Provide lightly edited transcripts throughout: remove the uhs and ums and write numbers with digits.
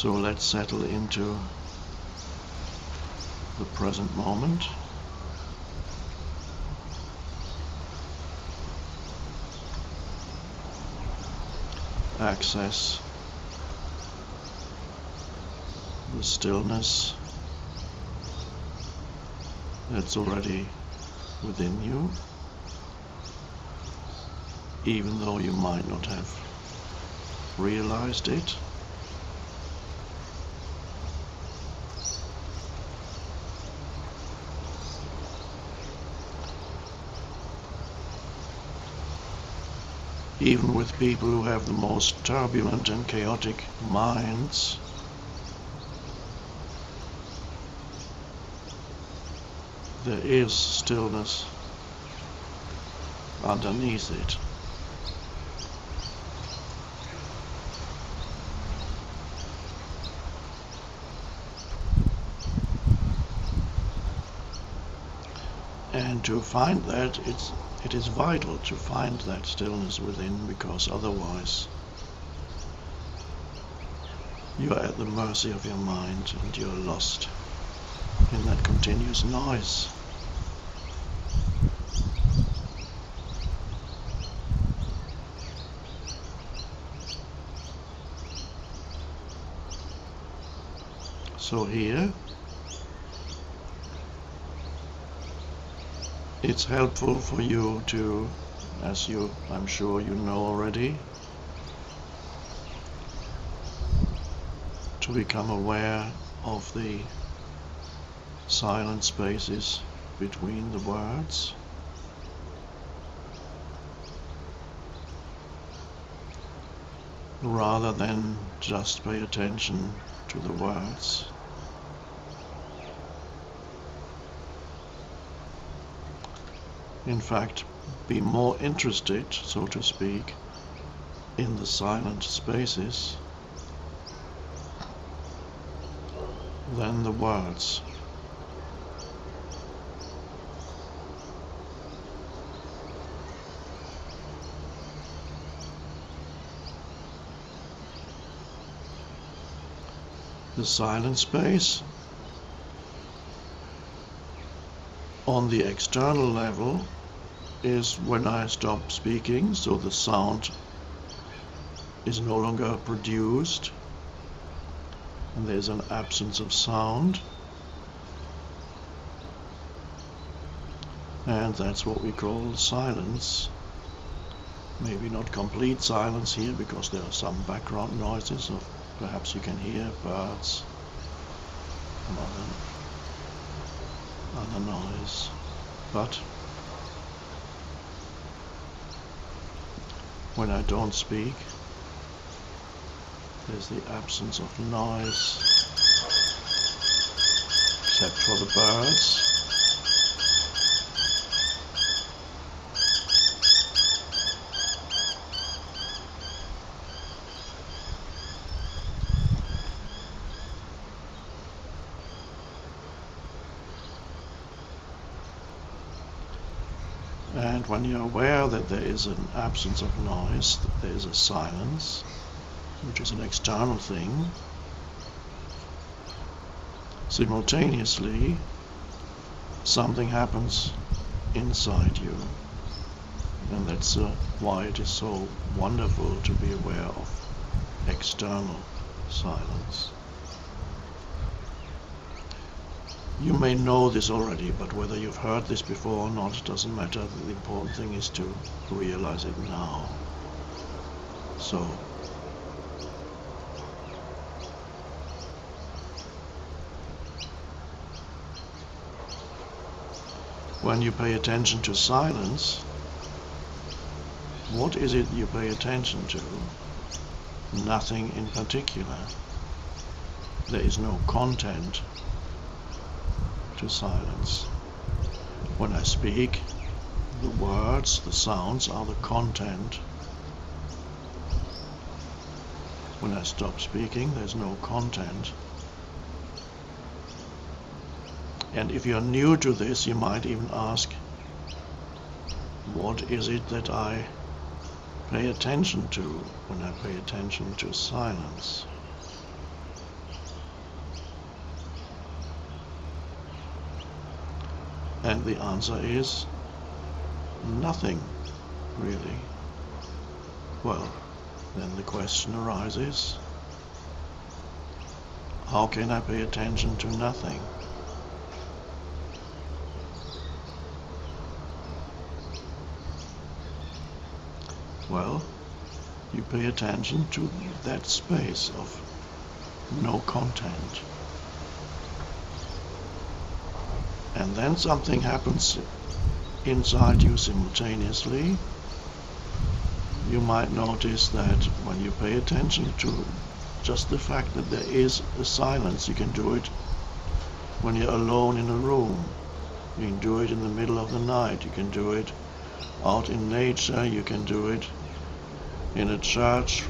So let's settle into the present moment. Access the stillness that's already within you, even though you might not have realized it. Even with people who have the most turbulent and chaotic minds, there is stillness underneath it. And to find that, it is vital to find that stillness within, because otherwise you are at the mercy of your mind and you are lost in that continuous noise. So here it's helpful for you to, as I'm sure you know already, to become aware of the silent spaces between the words. Rather than just pay attention to the words. In fact, be more interested, so to speak, in the silent spaces than the words. The silent space on the external level is when I stop speaking, so the sound is no longer produced and there's an absence of sound, and that's what we call silence. Maybe not complete silence here because there are some background noises, or perhaps you can hear birds and other noise, but when I don't speak, there's the absence of noise, except for the birds. And when you're aware that there is an absence of noise, that there is a silence, which is an external thing, simultaneously something happens inside you. And that's why it is so wonderful to be aware of external silence. You may know this already, but whether you've heard this before or not doesn't matter. The important thing is to realize it now. So, when you pay attention to silence, what is it you pay attention to? Nothing in particular. There is no content to silence. When I speak, the words, the sounds are the content. When I stop speaking, there's no content. And if you're new to this, you might even ask, what is it that I pay attention to when I pay attention to silence? And the answer is nothing, really. Well, then the question arises, how can I pay attention to nothing? Well, you pay attention to that space of no content. And then something happens inside you simultaneously. You might notice that when you pay attention to just the fact that there is a silence, you can do it when you're alone in a room. You can do it in the middle of the night. You can do it out in nature. You can do it in a church,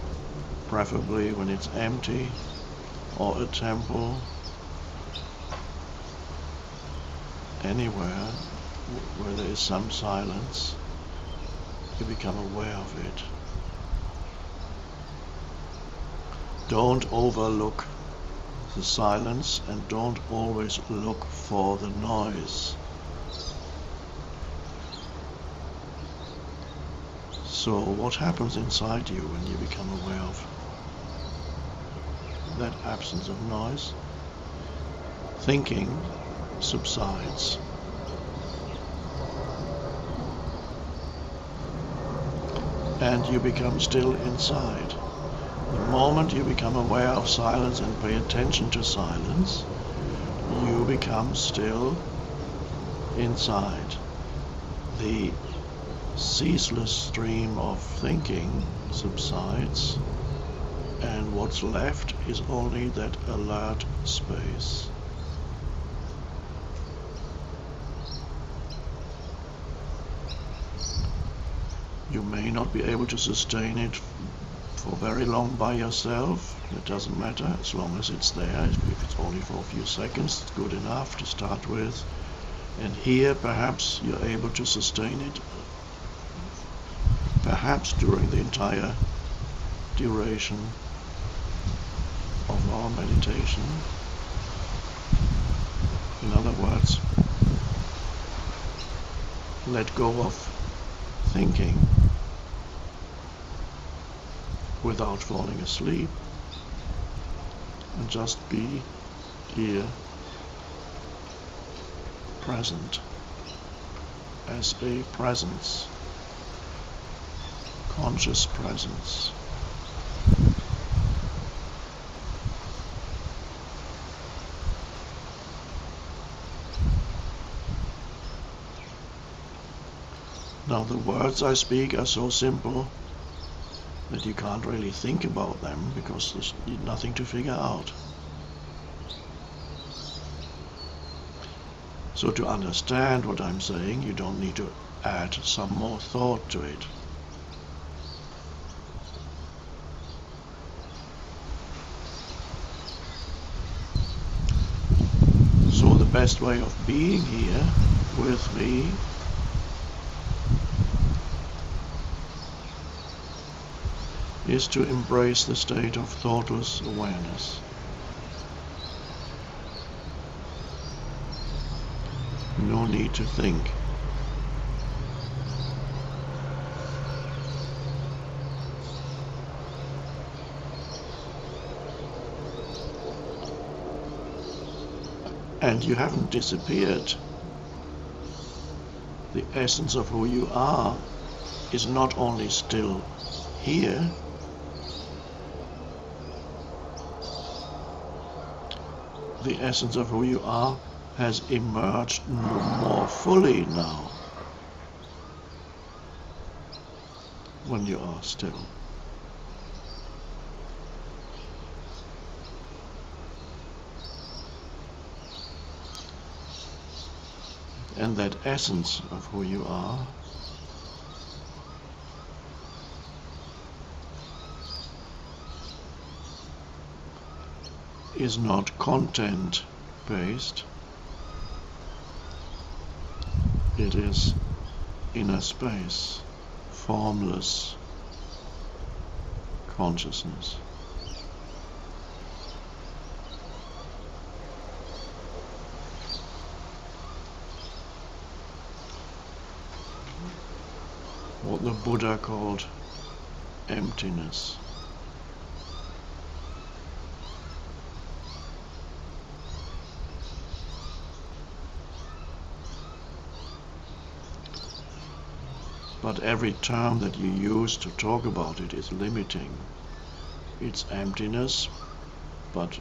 preferably when it's empty, or a temple. Anywhere where there is some silence, you become aware of it. Don't overlook the silence and don't always look for the noise. So what happens inside you when you become aware of that absence of noise? Thinking subsides. And you become still inside. The moment you become aware of silence and pay attention to silence, you become still inside. The ceaseless stream of thinking subsides, and what's left is only that alert space. You may not be able to sustain it for very long by yourself. It doesn't matter, as long as it's there. If it's only for a few seconds, it's good enough to start with. And here perhaps you're able to sustain it, perhaps during the entire duration of our meditation. In other words, let go of thinking without falling asleep, and just be here, present, as a presence, conscious presence. Now the words I speak are so simple that you can't really think about them because there's nothing to figure out. So to understand what I'm saying, you don't need to add some more thought to it. So the best way of being here with me is to embrace the state of thoughtless awareness. No need to think. And you haven't disappeared. The essence of who you are is not only still here, the essence of who you are has emerged more fully now when you are still. And that essence of who you are is not content-based. It is inner space, formless consciousness. what the Buddha called emptiness. But every term that you use to talk about it is limiting. It's emptiness, but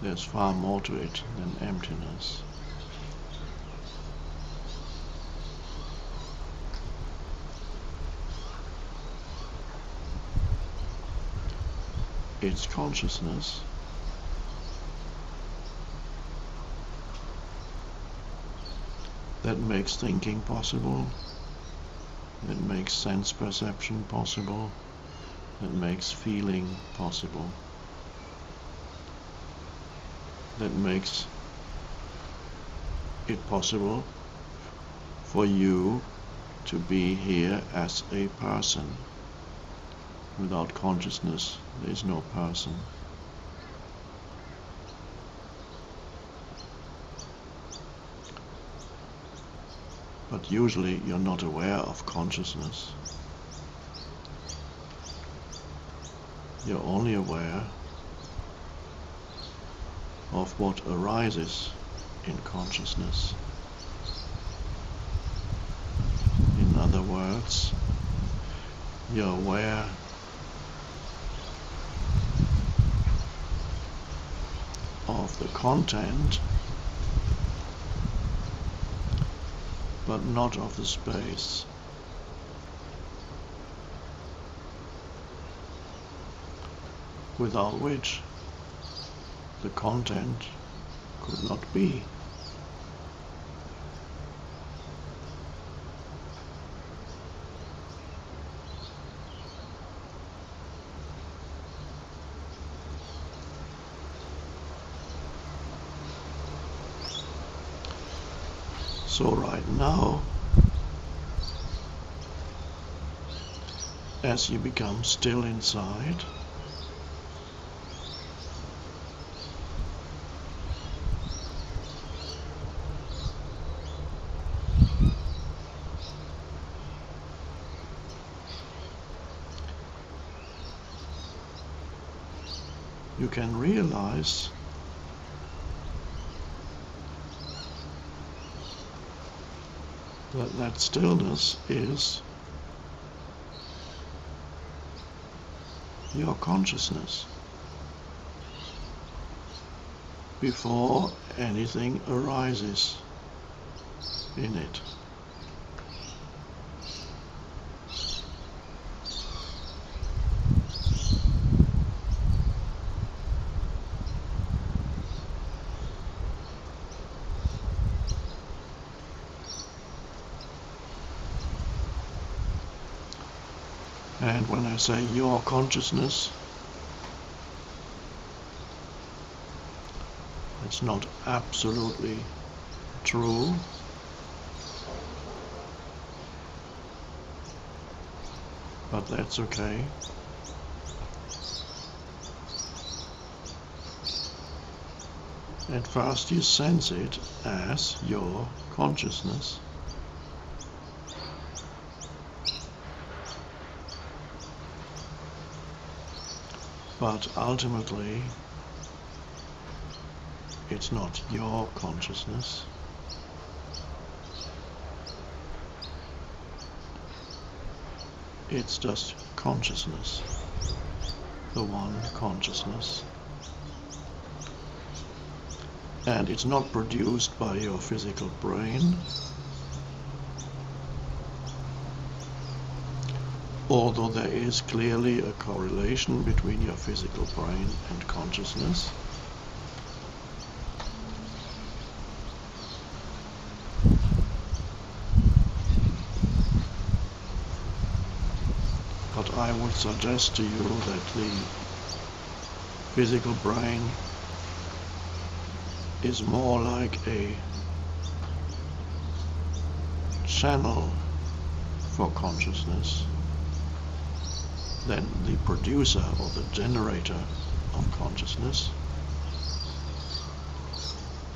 there's far more to it than emptiness. It's consciousness. That makes thinking possible, that makes sense perception possible, that makes feeling possible, that makes it possible for you to be here as a person. Without consciousness, there is no person. But usually you're not aware of consciousness. You're only aware of what arises in consciousness. In other words, you're aware of the content, but not of the space. Without which the content could not be. So right now, as you become still inside, you can realize that stillness is your consciousness before anything arises in it. And when I say your consciousness, it's not absolutely true. But that's okay. At first you sense it as your consciousness. But ultimately, it's not your consciousness. It's just consciousness, the one consciousness. And it's not produced by your physical brain, although there is clearly a correlation between your physical brain and consciousness. But I would suggest to you that the physical brain is more like a channel for consciousness than the producer or the generator of consciousness.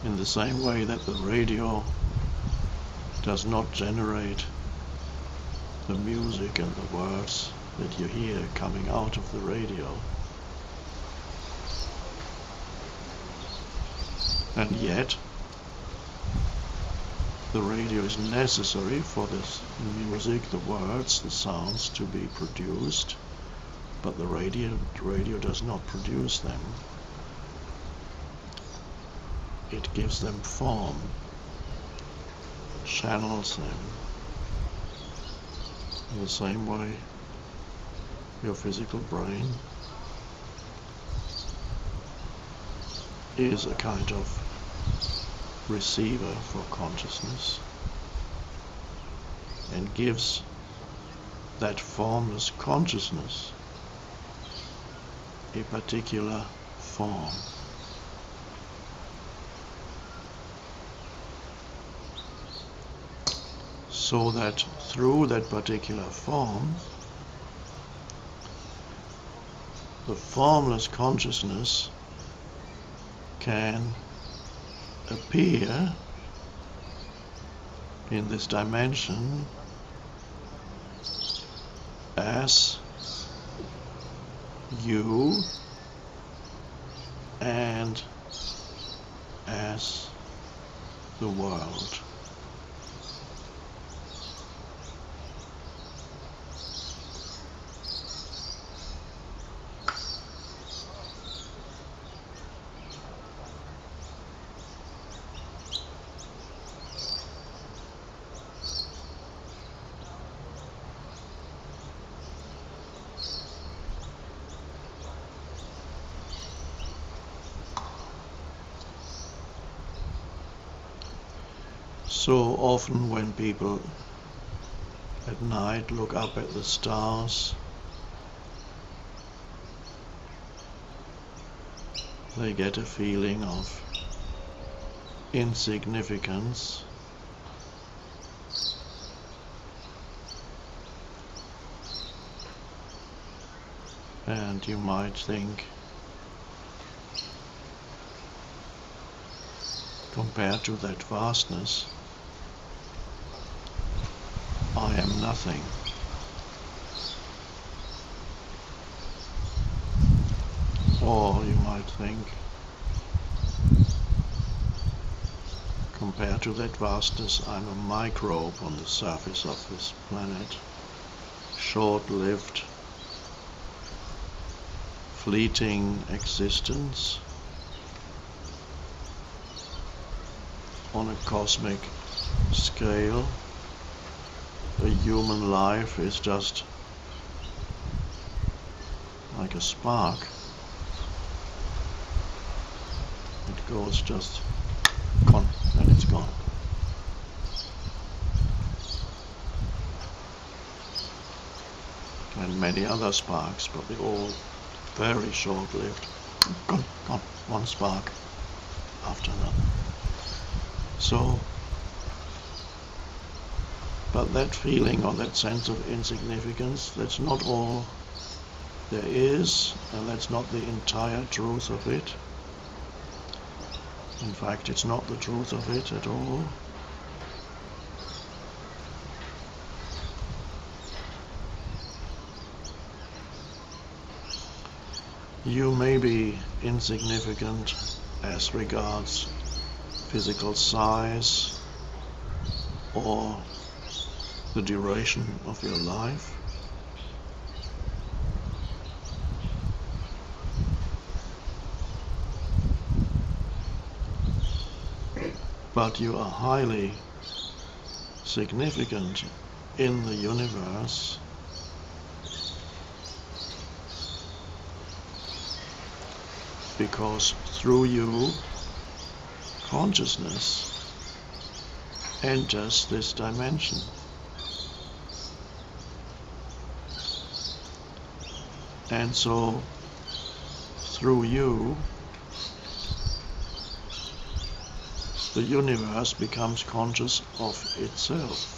In the same way that the radio does not generate the music and the words that you hear coming out of the radio. And yet, the radio is necessary for this music, the words, the sounds to be produced, but the radio does not produce them. It gives them form, channels them. In the same way, your physical brain is a kind of receiver for consciousness and gives that formless consciousness a particular form. So that through that particular form, the formless consciousness can appear in this dimension as you and as the world. So often when people at night look up at the stars, they get a feeling of insignificance, and you might think, compared to that vastness, I am nothing. Or you might think, compared to that vastness, I'm a microbe on the surface of this planet, short-lived, fleeting existence on a cosmic scale. A human life is just like a spark. It goes just gone, and it's gone. And many other sparks, but they're all very short-lived. Gone, gone, one spark after another. So, but that feeling or that sense of insignificance, that's not all there is, and that's not the entire truth of it. In fact, it's not the truth of it at all. You may be insignificant as regards physical size or the duration of your life, but you are highly significant in the universe because through you, consciousness enters this dimension. And so, through you, the universe becomes conscious of itself.